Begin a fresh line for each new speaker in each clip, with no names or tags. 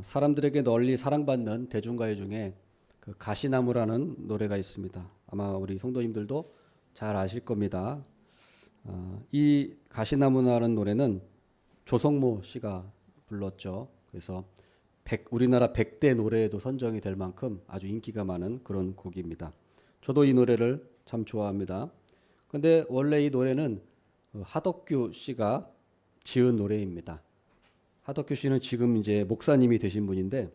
사람들에게 널리 사랑받는 대중가요 중에 그 가시나무라는 노래가 있습니다. 아마 우리 성도님들도 잘 아실 겁니다. 이 가시나무라는 노래는 조성모 씨가 불렀죠. 그래서 우리나라 100대 노래에도 선정이 될 만큼 아주 인기가 많은 그런 곡입니다. 저도 이 노래를 참 좋아합니다. 근데 원래 이 노래는 하덕규 씨가 지은 노래입니다. 하덕규 씨는 지금 이제 목사님이 되신 분인데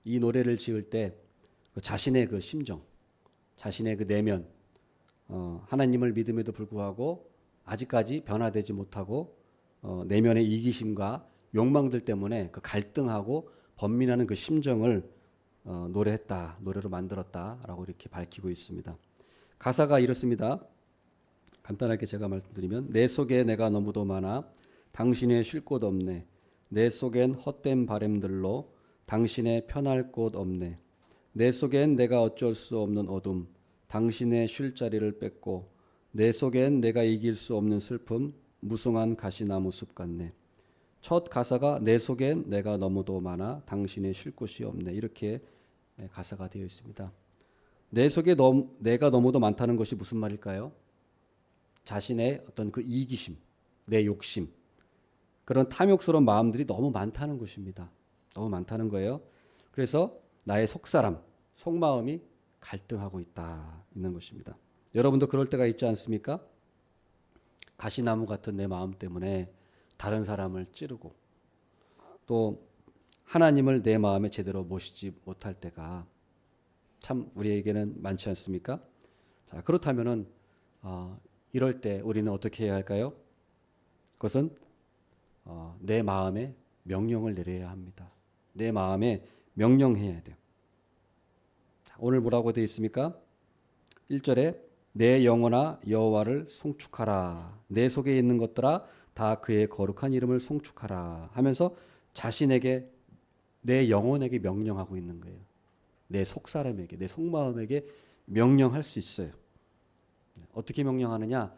이 노래를 지을 때 자신의 그 심정, 자신의 그 내면, 하나님을 믿음에도 불구하고 아직까지 변화되지 못하고 내면의 이기심과 욕망들 때문에 그 갈등하고 번민하는 그 심정을 노래했다, 노래로 만들었다라고 이렇게 밝히고 있습니다. 가사가 이렇습니다. 간단하게 제가 말씀드리면 내 속에 내가 너무도 많아 당신의 쉴 곳 없네. 내 속엔 헛된 바램들로 당신의 편할 곳 없네. 내 속엔 내가 어쩔 수 없는 어둠, 당신의 쉴 자리를 뺏고 내 속엔 내가 이길 수 없는 슬픔, 무성한 가시나무 숲 같네. 첫 가사가 내 속엔 내가 너무도 많아 당신의 쉴 곳이 없네. 이렇게 가사가 되어 있습니다. 내 속에 내가 너무도 많다는 것이 무슨 말일까요? 자신의 어떤 그 이기심, 내 욕심, 그런 탐욕스러운 마음들이 너무 많다는 것입니다. 너무 많다는 거예요. 그래서 나의 속사람, 속마음이 갈등하고 있는 것입니다. 여러분도 그럴 때가 있지 않습니까? 가시나무 같은 내 마음 때문에 다른 사람을 찌르고 또 하나님을 내 마음에 제대로 모시지 못할 때가 참 우리에게는 많지 않습니까? 자, 그렇다면은 이럴 때 우리는 어떻게 해야 할까요? 그것은 내 마음에 명령을 내려야 합니다. 내 마음에 명령해야 돼요. 자, 오늘 뭐라고 되어 있습니까? 1절에 내 영혼아 여호와를 송축하라. 내 속에 있는 것들아 다 그의 거룩한 이름을 송축하라 하면서 자신에게 내 영혼에게 명령하고 있는 거예요. 내 속사람에게, 내 속마음에게 명령할 수 있어요. 어떻게 명령하느냐?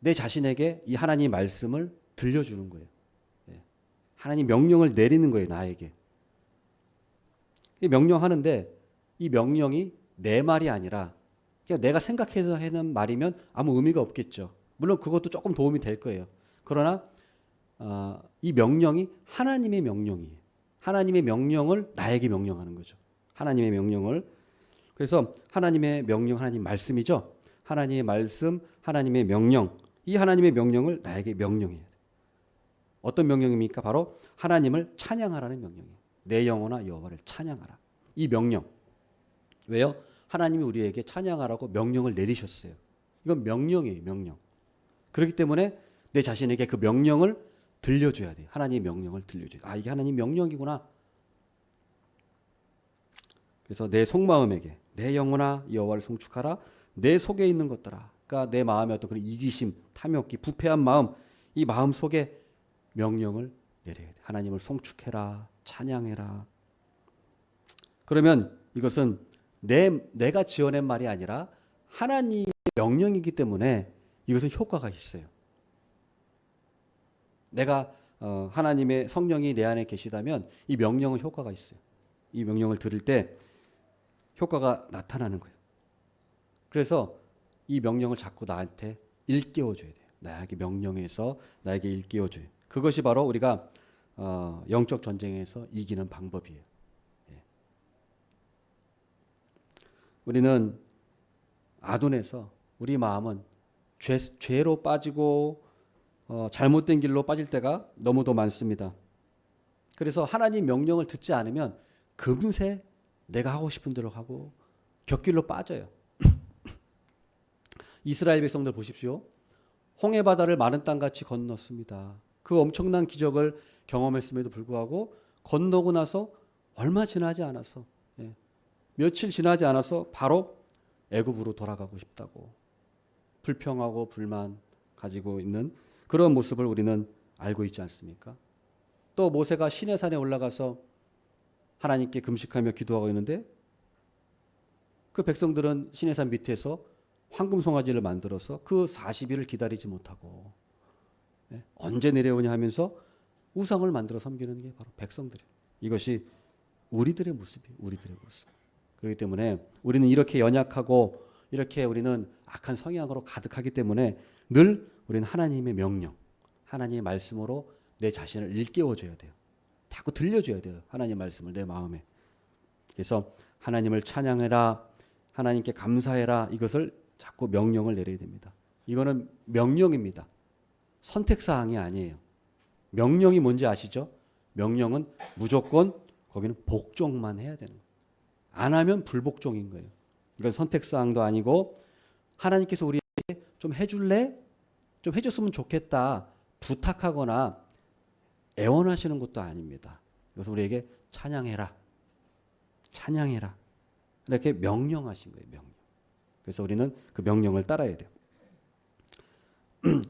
내 자신에게 이 하나님 말씀을 들려주는 거예요. 하나님 명령을 내리는 거예요, 나에게. 명령하는데 이 명령이 내 말이 아니라 그냥 내가 생각해서 하는 말이면 아무 의미가 없겠죠. 물론 그것도 조금 도움이 될 거예요. 그러나 이 명령이 하나님의 명령이에요. 하나님의 명령을 나에게 명령하는 거죠. 하나님의 명령을. 그래서 하나님의 명령, 하나님 말씀이죠. 하나님의 말씀, 하나님의 명령. 이 하나님의 명령을 나에게 명령해야 돼요. 어떤 명령입니까? 바로 하나님을 찬양하라는 명령이에요. 내 영혼아 여호와를 찬양하라. 이 명령. 왜요? 하나님이 우리에게 찬양하라고 명령을 내리셨어요. 이건 명령이에요, 명령. 그렇기 때문에 내 자신에게 그 명령을 들려줘야 돼요. 하나님의 명령을 들려줘야 돼요. 이게 하나님 명령이구나. 그래서 내 속마음에게 내 영혼아 여호와를 송축하라. 내 속에 있는 것들아. 그러니까 내 마음의 어떤 그런 이기심, 탐욕기, 부패한 마음, 이 마음 속에 명령을 내려야 돼. 하나님을 송축해라, 찬양해라. 그러면 이것은 내가 지어낸 말이 아니라 하나님의 명령이기 때문에 이것은 효과가 있어요. 내가 하나님의 성령이 내 안에 계시다면 이 명령은 효과가 있어요. 이 명령을 들을 때 효과가 나타나는 거예요. 그래서 이 명령을 자꾸 나한테 일깨워줘야 돼요. 나에게 명령해서 나에게 일깨워줘요. 그것이 바로 우리가 영적 전쟁에서 이기는 방법이에요. 우리는 아둔해서 우리 마음은 죄로 빠지고 잘못된 길로 빠질 때가 너무도 많습니다. 그래서 하나님 명령을 듣지 않으면 금세 내가 하고 싶은 대로 하고 곁길로 빠져요. 이스라엘 백성들 보십시오. 홍해 바다를 마른 땅같이 건넜습니다. 그 엄청난 기적을 경험했음에도 불구하고 건너고 나서 얼마 지나지 않아서 며칠 지나지 않아서 바로 애굽으로 돌아가고 싶다고 불평하고 불만 가지고 있는 그런 모습을 우리는 알고 있지 않습니까? 또 모세가 시내산에 올라가서 하나님께 금식하며 기도하고 있는데 그 백성들은 시내산 밑에서 황금 송아지를 만들어서 그 40일을 기다리지 못하고 언제 내려오냐 하면서 우상을 만들어 섬기는 게 바로 백성들이에요. 이것이 우리들의 모습이에요. 우리들의 모습. 그렇기 때문에 우리는 이렇게 연약하고 이렇게 우리는 악한 성향으로 가득하기 때문에 늘 우리는 하나님의 명령, 하나님의 말씀으로 내 자신을 일깨워줘야 돼요. 자꾸 들려줘야 돼요. 하나님 말씀을 내 마음에. 그래서 하나님을 찬양해라, 하나님께 감사해라, 이것을 자꾸 명령을 내려야 됩니다. 이거는 명령입니다. 선택사항이 아니에요. 명령이 뭔지 아시죠? 명령은 무조건 거기는 복종만 해야 되는 거예요. 안 하면 불복종인 거예요. 이건 선택사항도 아니고 하나님께서 우리에게 좀 해줄래? 좀 해줬으면 좋겠다 부탁하거나 애원하시는 것도 아닙니다. 그래서 우리에게 찬양해라. 찬양해라. 이렇게 명령하신 거예요. 명령. 그래서 우리는 그 명령을 따라야 돼요.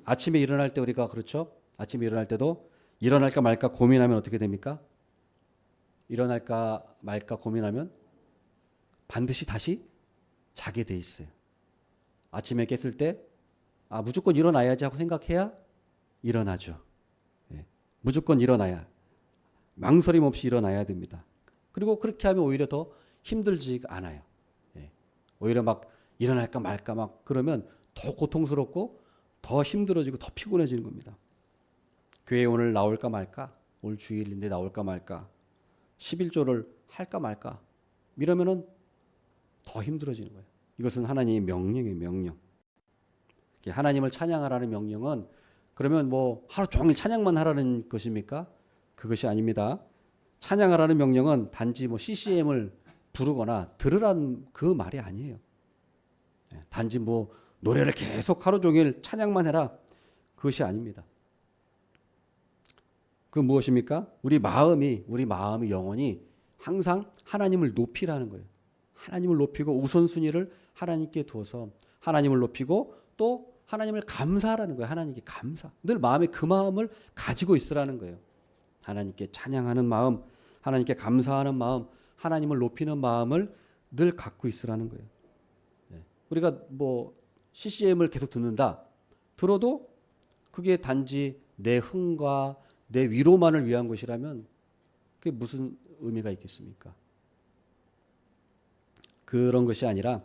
아침에 일어날 때 우리가 그렇죠? 아침에 일어날 때도 일어날까 말까 고민하면 어떻게 됩니까? 일어날까 말까 고민하면 반드시 다시 자게 돼 있어요. 아침에 깼을 때 무조건 일어나야지 하고 생각해야 일어나죠. 예. 무조건 일어나야. 망설임 없이 일어나야 됩니다. 그리고 그렇게 하면 오히려 더 힘들지 않아요. 예. 오히려 막 일어날까 말까 막 그러면 더 고통스럽고 더 힘들어지고 더 피곤해지는 겁니다. 교회 오늘 나올까 말까? 오늘 주일인데 나올까 말까? 11조를 할까 말까? 이러면은 더 힘들어지는 거예요. 이것은 하나님의 명령이에요. 명령. 하나님을 찬양하라는 명령은 그러면 뭐 하루 종일 찬양만 하라는 것입니까? 그것이 아닙니다. 찬양하라는 명령은 단지 뭐 CCM을 부르거나 들으라는 그 말이 아니에요. 단지 뭐 노래를 계속 하루 종일 찬양만 해라. 그것이 아닙니다. 그 무엇입니까? 우리 마음이 영혼이 항상 하나님을 높이라는 거예요. 하나님을 높이고 우선순위를 하나님께 두어서 하나님을 높이고 또 하나님을 감사하라는 거예요. 하나님께 감사. 늘 마음에 그 마음을 가지고 있으라는 거예요. 하나님께 찬양하는 마음, 하나님께 감사하는 마음, 하나님을 높이는 마음을 늘 갖고 있으라는 거예요. 우리가 뭐 CCM을 계속 듣는다. 들어도 그게 단지 내 흥과 내 위로만을 위한 것이라면 그게 무슨 의미가 있겠습니까? 그런 것이 아니라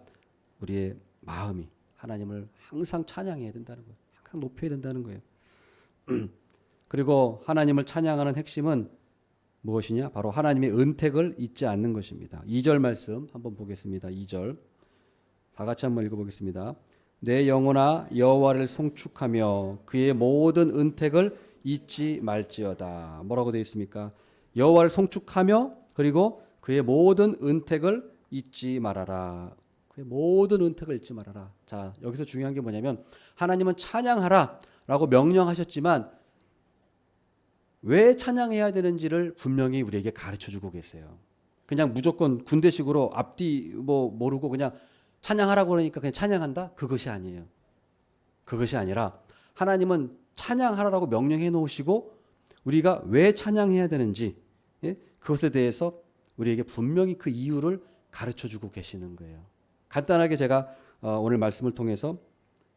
우리의 마음이 하나님을 항상 찬양해야 된다는 거예요. 항상 높여야 된다는 거예요. 그리고 하나님을 찬양하는 핵심은 무엇이냐? 바로 하나님의 은택을 잊지 않는 것입니다. 2절 말씀 한번 보겠습니다. 2절 다 같이 한번 읽어보겠습니다. 내 영혼아 여호와를 송축하며 그의 모든 은택을 잊지 말지어다. 뭐라고 되어 있습니까? 여호와를 송축하며 그리고 그의 모든 은택을 잊지 말아라. 그의 모든 은택을 잊지 말아라. 자, 여기서 중요한 게 뭐냐면 하나님은 찬양하라 라고 명령하셨지만 왜 찬양해야 되는지를 분명히 우리에게 가르쳐주고 계세요. 그냥 무조건 군대식으로 앞뒤 뭐 모르고 그냥 찬양하라고 그러니까 그냥 찬양한다? 그것이 아니에요. 그것이 아니라 하나님은 찬양하라고 명령해 놓으시고 우리가 왜 찬양해야 되는지 그것에 대해서 우리에게 분명히 그 이유를 가르쳐주고 계시는 거예요. 간단하게 제가 오늘 말씀을 통해서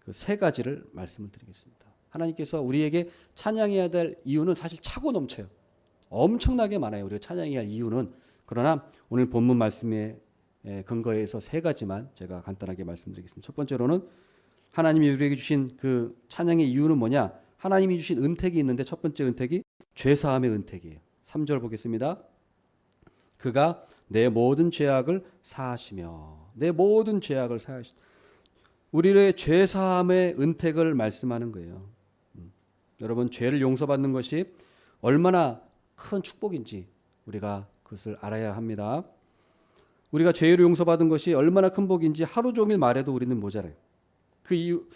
그 세 가지를 말씀을 드리겠습니다. 하나님께서 우리에게 찬양해야 될 이유는 사실 차고 넘쳐요. 엄청나게 많아요. 우리가 찬양해야 할 이유는. 그러나 오늘 본문 말씀에 근거해서 세 가지만 제가 간단하게 말씀드리겠습니다. 첫 번째로는 하나님이 우리에게 주신 그 찬양의 이유는 뭐냐? 하나님이 주신 은택이 있는데 첫 번째 은택이 죄사함의 은택이에요. 3절 보겠습니다. 그가 내 모든 죄악을 사하시며 내 모든 죄악을 사하시. 우리의 죄사함의 은택을 말씀하는 거예요. 여러분 죄를 용서받는 것이 얼마나 큰 축복인지 우리가 그것을 알아야 합니다. 우리가 죄를 용서받은 것이 얼마나 큰 복인지 하루 종일 말해도 우리는 모자라요. 그 이유,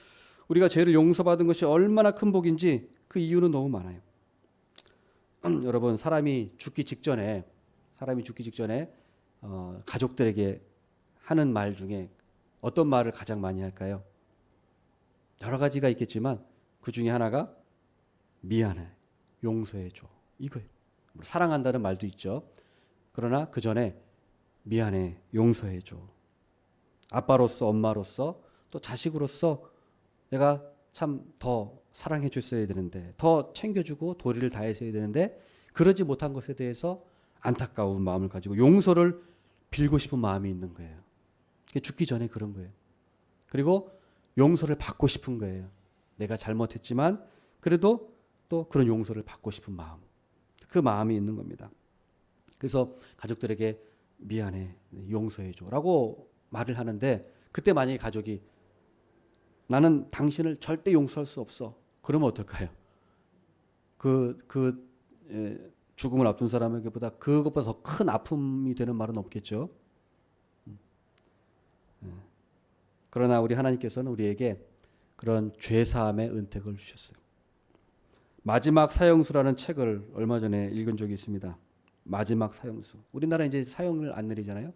우리가 죄를 용서받은 것이 얼마나 큰 복인지 그 이유는 너무 많아요. 여러분 사람이 죽기 직전에 가족들에게 하는 말 중에 어떤 말을 가장 많이 할까요? 여러 가지가 있겠지만 그 중에 하나가 미안해, 용서해줘 이거예요. 사랑한다는 말도 있죠. 그러나 그 전에 미안해, 용서해줘. 아빠로서 엄마로서 또 자식으로서 내가 참 더 사랑해 줬어야 되는데, 더 챙겨주고 도리를 다했어야 되는데 그러지 못한 것에 대해서 안타까운 마음을 가지고 용서를 빌고 싶은 마음이 있는 거예요. 죽기 전에 그런 거예요. 그리고 용서를 받고 싶은 거예요. 내가 잘못했지만 그래도 또 그런 용서를 받고 싶은 마음, 그 마음이 있는 겁니다. 그래서 가족들에게 미안해, 용서해줘 라고 말을 하는데, 그때 만약에 가족이 나는 당신을 절대 용서할 수 없어, 그러면 어떨까요? 죽음을 앞둔 사람에게보다 그것보다 더 큰 아픔이 되는 말은 없겠죠. 그러나 우리 하나님께서는 우리에게 그런 죄사함의 은택을 주셨어요. 마지막 사형수라는 책을 얼마 전에 읽은 적이 있습니다. 마지막 사형수. 우리나라 이제 사형을 안 내리잖아요.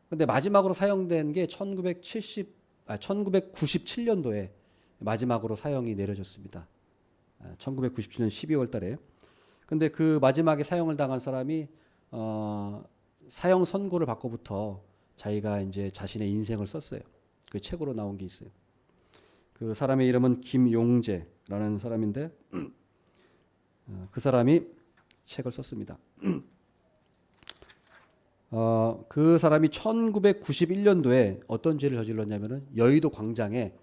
근데 마지막으로 사형된 게 1997년도에 마지막으로 사형이 내려졌습니다. 1997년 12월 달에. 근데 그 마지막에 사형을 당한 사람이 사형 선고를 받고부터 자기가 이제 자신의 인생을 썼어요. 그 책으로 나온 게 있어요. 그 사람의 이름은 김용재라는 사람인데 그 사람이 책을 썼습니다. 그 사람이 1991년도에 어떤 죄를 저질렀냐면은 여의도 광장에,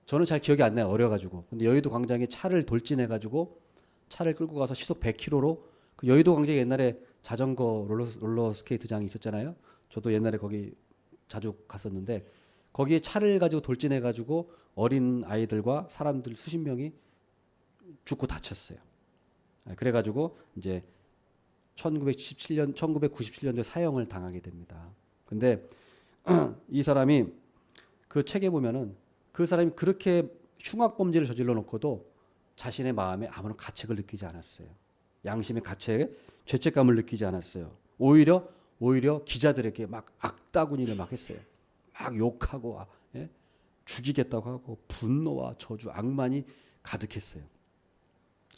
저는 잘 기억이 안 나요, 어려가지고. 근데 여의도 광장에 차를 돌진해가지고 차를 끌고 가서 시속 100km로, 그 여의도 광장에 옛날에 자전거 롤러 스케이트장이 있었잖아요. 저도 옛날에 거기 자주 갔었는데 거기에 차를 가지고 돌진해가지고 어린 아이들과 사람들 수십 명이 죽고 다쳤어요. 그래가지고 이제 1997년도에 사형을 당하게 됩니다. 근데 이 사람이 그 책에 보면은 그 사람이 그렇게 흉악 범죄를 저질러 놓고도 자신의 마음에 아무런 가책을 느끼지 않았어요. 양심의 가책, 죄책감을 느끼지 않았어요. 오히려 기자들에게 막 악다구니를 막 했어요. 막 욕하고 죽이겠다고 하고 분노와 저주, 악만이 가득했어요.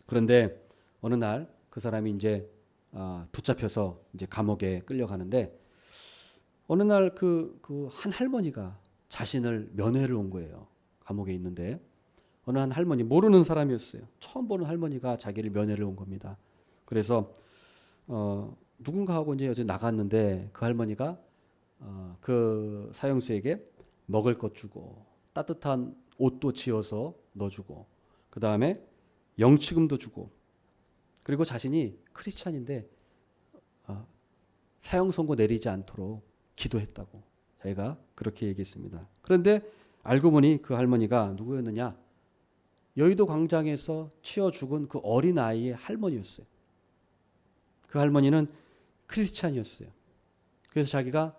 그런데 어느 날 그 사람이 이제 붙잡혀서 이제 감옥에 끌려가는데, 어느 날 그 한 할머니가 자신을 면회를 온 거예요. 감옥에 있는데 어느 한 할머니, 모르는 사람이었어요. 처음 보는 할머니가 자기를 면회를 온 겁니다. 그래서 누군가 하고 이제 어제 나갔는데 그 할머니가 그 사형수에게 먹을 것 주고 따뜻한 옷도 지어서 넣어주고 그 다음에 영치금도 주고, 그리고 자신이 크리스찬인데 사형 선고 내리지 않도록 기도했다고 자기가 그렇게 얘기했습니다. 그런데 알고 보니 그 할머니가 누구였느냐? 여의도 광장에서 치어 죽은 그 어린 아이의 할머니였어요. 그 할머니는 크리스찬이었어요. 그래서 자기가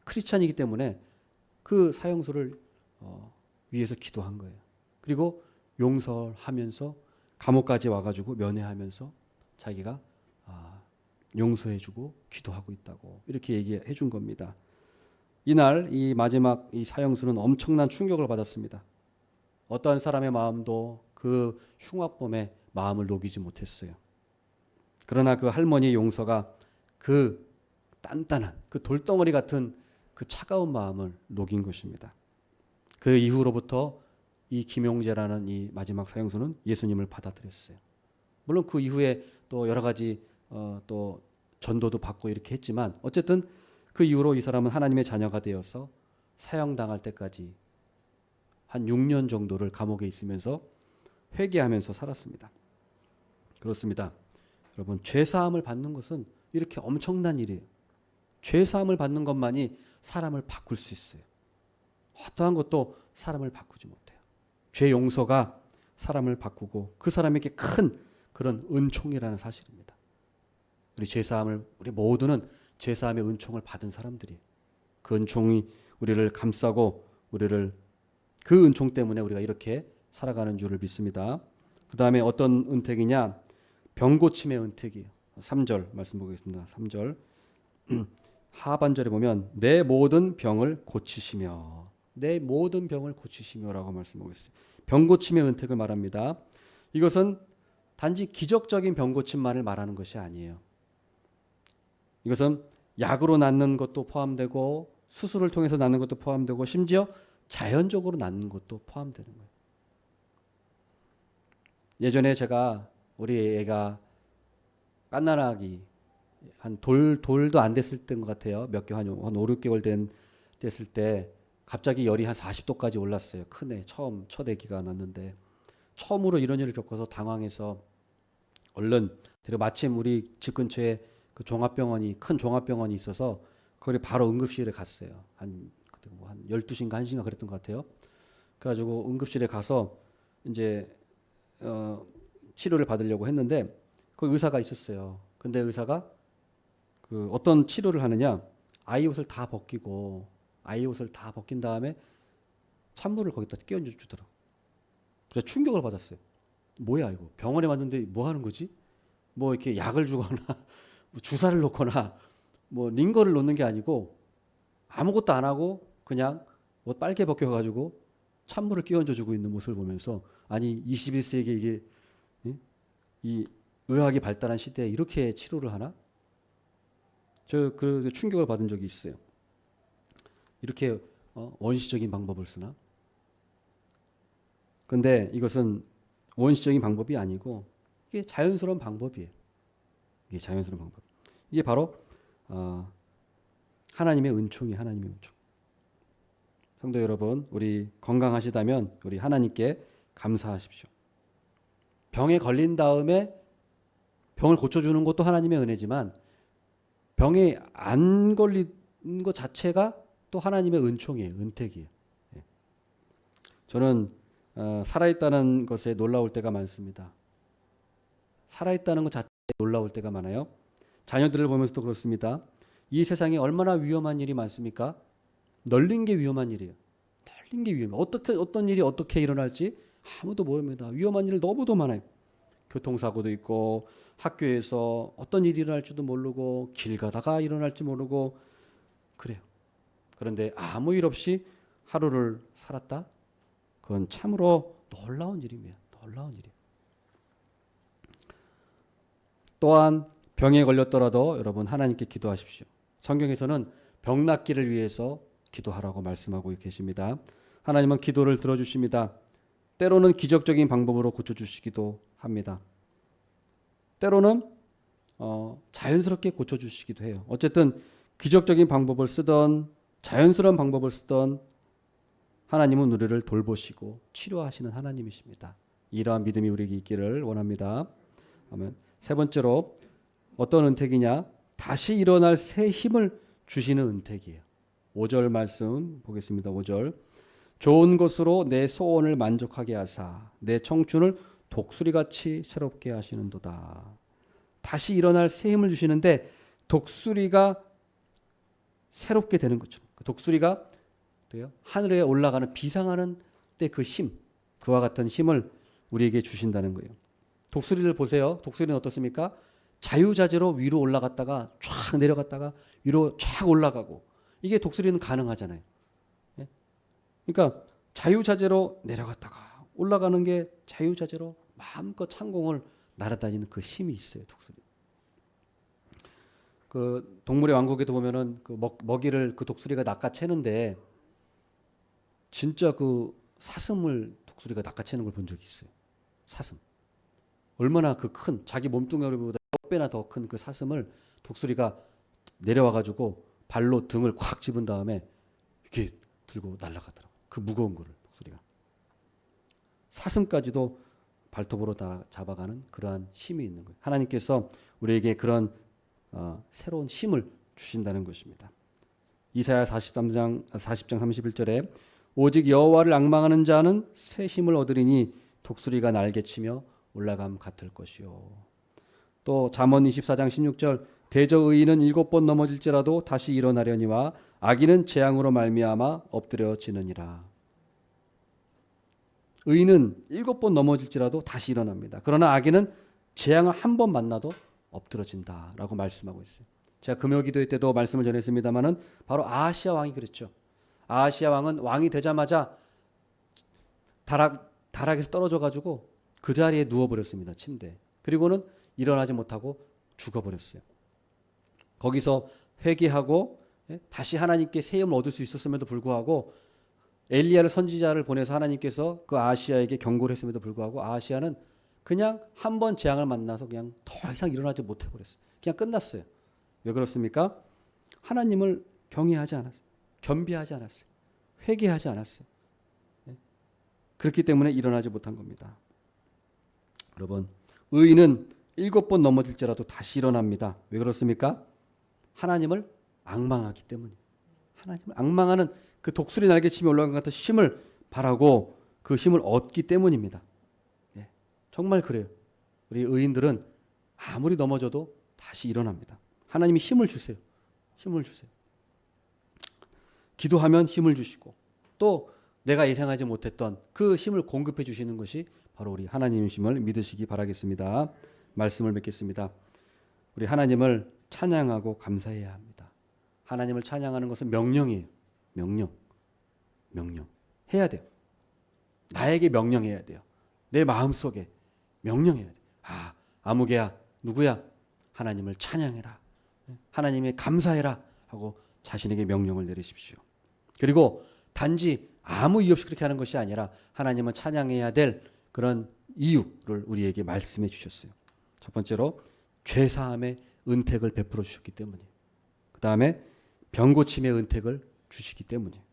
크리스찬이기 때문에 그 사형수를 위해서 기도한 거예요. 그리고 용서하면서 감옥까지 와가지고 면회하면서 자기가 용서해주고 기도하고 있다고 이렇게 얘기해 준 겁니다. 이날 이 마지막 이 사형수는 엄청난 충격을 받았습니다. 어떠한 사람의 마음도 그 흉악범의 마음을 녹이지 못했어요. 그러나 그 할머니의 용서가 그 단단한 그 돌덩어리 같은 그 차가운 마음을 녹인 것입니다. 그 이후로부터 이 김용재라는 이 마지막 사형수는 예수님을 받아들였어요. 물론 그 이후에 또 여러 가지 또 전도도 받고 이렇게 했지만 어쨌든 그 이후로 이 사람은 하나님의 자녀가 되어서 사형당할 때까지 한 6년 정도를 감옥에 있으면서 회개하면서 살았습니다. 그렇습니다. 여러분, 죄사함을 받는 것은 이렇게 엄청난 일이에요. 죄사함을 받는 것만이 사람을 바꿀 수 있어요. 어떠한 것도 사람을 바꾸지 못해요. 죄 용서가 사람을 바꾸고 그 사람에게 큰 그런 은총이라는 사실입니다. 우리 모두는 죄사함의 은총을 받은 사람들이, 그 은총이 우리를 감싸고 우리를 그 은총 때문에 우리가 이렇게 살아가는 줄을 믿습니다. 그 다음에 어떤 은택이냐? 병고침의 은택이에요. 3절 말씀 보겠습니다. 3절 하반절에 보면 내 모든 병을 고치시며, 내 모든 병을 고치시며라고 말씀하겠습니다. 병고침의 은택을 말합니다. 이것은 단지 기적적인 병고침만을 말하는 것이 아니에요. 이것은 약으로 낫는 것도 포함되고 수술을 통해서 낫는 것도 포함되고 심지어 자연적으로 낳는 것도 포함되는 거예요. 예전에 제가 우리 애가 갓난아기 한 돌도 안 됐을 때인 것 같아요. 몇 개월 한 5, 6개월 됐을 때 갑자기 열이 한 40도까지 올랐어요. 큰 애 처음 첫 아기가 났는데 처음으로 이런 일을 겪어서 당황해서 얼른 그리고 마침 우리 집 근처에 그 종합병원이 큰 종합병원이 있어서 거기 바로 응급실에 갔어요. 그때 뭐 한 12시인가 1시인가 그랬던 것 같아요. 그래가지고 응급실에 가서 이제 치료를 받으려고 했는데 그 의사가 있었어요. 근데 의사가 그 어떤 치료를 하느냐 아이 옷을 다 벗기고 아이 옷을 다 벗긴 다음에 찬물을 거기다 끼얹어 주더라고. 그래서 충격을 받았어요. 뭐야 이거 병원에 왔는데 뭐 하는 거지? 뭐 이렇게 약을 주거나 뭐 주사를 놓거나 뭐 링거를 놓는 게 아니고 아무것도 안 하고 그냥 옷 빨개 벗겨가지고 찬물을 끼얹어 주고 있는 모습을 보면서 아니 21세기에 이게 이 의학이 발달한 시대에 이렇게 치료를 하나? 저 그 충격을 받은 적이 있어요. 이렇게 원시적인 방법을 쓰나? 근데 이것은 원시적인 방법이 아니고 이게 자연스러운 방법이에요. 이게 자연스러운 방법. 이게 바로 하나님의 은총이 하나님의 은총. 성도 여러분, 우리 건강하시다면 우리 하나님께 감사하십시오. 병에 걸린 다음에 병을 고쳐주는 것도 하나님의 은혜지만 병에 안 걸린 것 자체가 또 하나님의 은총이에요. 은택이에요. 저는 살아있다는 것에 놀라울 때가 많습니다. 살아있다는 것 자체에 놀라울 때가 많아요. 자녀들을 보면서도 그렇습니다. 이 세상에 얼마나 위험한 일이 많습니까? 널린 게 위험한 일이에요. 널린 게 위험해요. 어떤 일이 어떻게 일어날지 아무도 모릅니다. 위험한 일 너무도 많아요. 교통사고도 있고 학교에서 어떤 일이 일어날지도 모르고 길 가다가 일어날지 모르고 그래요. 그런데 아무 일 없이 하루를 살았다? 그건 참으로 놀라운 일입니다. 놀라운 일이에요. 또한 병에 걸렸더라도 여러분 하나님께 기도하십시오. 성경에서는 병 낫기를 위해서 기도하라고 말씀하고 계십니다. 하나님은 기도를 들어주십니다. 때로는 기적적인 방법으로 고쳐주시기도 합니다. 때로는 자연스럽게 고쳐주시기도 해요. 어쨌든 기적적인 방법을 쓰던 자연스러운 방법을 쓰던 하나님은 우리를 돌보시고 치료하시는 하나님이십니다. 이러한 믿음이 우리에게 있기를 원합니다. 아멘. 세 번째로 어떤 은택이냐? 다시 일어날 새 힘을 주시는 은택이에요. 5절 말씀 보겠습니다. 5절. 좋은 것으로 내 소원을 만족하게 하사 내 청춘을 독수리같이 새롭게 하시는도다. 다시 일어날 새 힘을 주시는데 독수리가 새롭게 되는 것처럼 독수리가 하늘에 올라가는 비상하는 때 그 힘, 그와 같은 힘을 우리에게 주신다는 거예요. 독수리를 보세요. 독수리는 어떻습니까? 자유자재로 위로 올라갔다가 쫙 내려갔다가 위로 쫙 올라가고 이게 독수리는 가능하잖아요. 그러니까 자유자재로 내려갔다가 올라가는 게 자유자재로 마음껏 창공을 날아다니는 그 힘이 있어요. 독수리. 그 동물의 왕국에도 보면은 그 먹이를 그 독수리가 낚아채는데 진짜 그 사슴을 독수리가 낚아채는 걸 본 적이 있어요. 사슴. 얼마나 그 큰 자기 몸뚱아리보다 몇 배나 더 큰 그 사슴을 독수리가 내려와 가지고 발로 등을 콱 집은 다음에 이렇게 들고 날아가더라고요. 그 무거운 거를 독수리가. 사슴까지도 발톱으로 다 잡아가는 그러한 힘이 있는 거예요. 하나님께서 우리에게 그런 새로운 힘을 주신다는 것입니다. 이사야 40장 31절에 오직 여호와를 앙망하는 자는 새 힘을 얻으리니 독수리가 날개치며 올라감 같을 것이요. 또 잠언 24장 16절 대저 의인은 7번 넘어질지라도 다시 일어나려니와 악인은 재앙으로 말미암아 엎드려지느니라. 의인은 7번 넘어질지라도 다시 일어납니다. 그러나 악인은 재앙을 한 번 만나도 엎드러진다라고 말씀하고 있어요. 제가 금요기도회 때도 말씀을 전했습니다마는 바로 아하시아 왕이 그랬죠. 아하시아 왕은 왕이 되자마자 다락에서 떨어져 가지고 그 자리에 누워버렸습니다. 침대에. 그리고는 일어나지 못하고 죽어버렸어요. 거기서 회개하고 다시 하나님께 새 힘을 얻을 수 있었음에도 불구하고 엘리야를 선지자를 보내서 하나님께서 그 아하시아에게 경고를 했음에도 불구하고 아하시아는 그냥 한 번 재앙을 만나서 그냥 더 이상 일어나지 못해 버렸어요. 그냥 끝났어요. 왜 그렇습니까? 하나님을 경외하지 않았어요. 겸비하지 않았어요. 회개하지 않았어요. 그렇기 때문에 일어나지 못한 겁니다. 여러분, 의인은 7번 넘어질지라도 다시 일어납니다. 왜 그렇습니까? 하나님을 앙망하기 때문이에요. 하나님을 앙망하는 그 독수리 날개침이 올라간 것 같은 힘을 바라고 그 힘을 얻기 때문입니다. 예, 정말 그래요. 우리 의인들은 아무리 넘어져도 다시 일어납니다. 하나님이 힘을 주세요. 힘을 주세요. 기도하면 힘을 주시고 또 내가 예상하지 못했던 그 힘을 공급해 주시는 것이 바로 우리 하나님이심을 믿으시기 바라겠습니다. 말씀을 맺겠습니다. 우리 하나님을 찬양하고 감사해야 합니다. 하나님을 찬양하는 것은 명령이에요. 명령. 해야 돼요. 나에게 명령해야 돼요. 내 마음속에 명령해야 돼요. 아무개야 누구야? 하나님을 찬양해라. 하나님에 감사해라 하고 자신에게 명령을 내리십시오. 그리고 단지 아무 이유 없이 그렇게 하는 것이 아니라 하나님은 찬양해야 될 그런 이유를 우리에게 말씀해 주셨어요. 첫 번째로 죄사함의 은택을 베풀어 주셨기 때문이에요. 그 다음에 병고침의 은택을 주시기 때문이에요.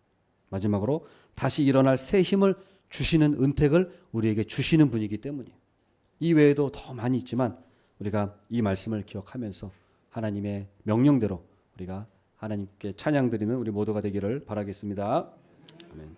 마지막으로 다시 일어날 새 힘을 주시는 은택을 우리에게 주시는 분이기 때문이에요. 이 외에도 더 많이 있지만 우리가 이 말씀을 기억하면서 하나님의 명령대로 우리가 하나님께 찬양 드리는 우리 모두가 되기를 바라겠습니다. 아멘.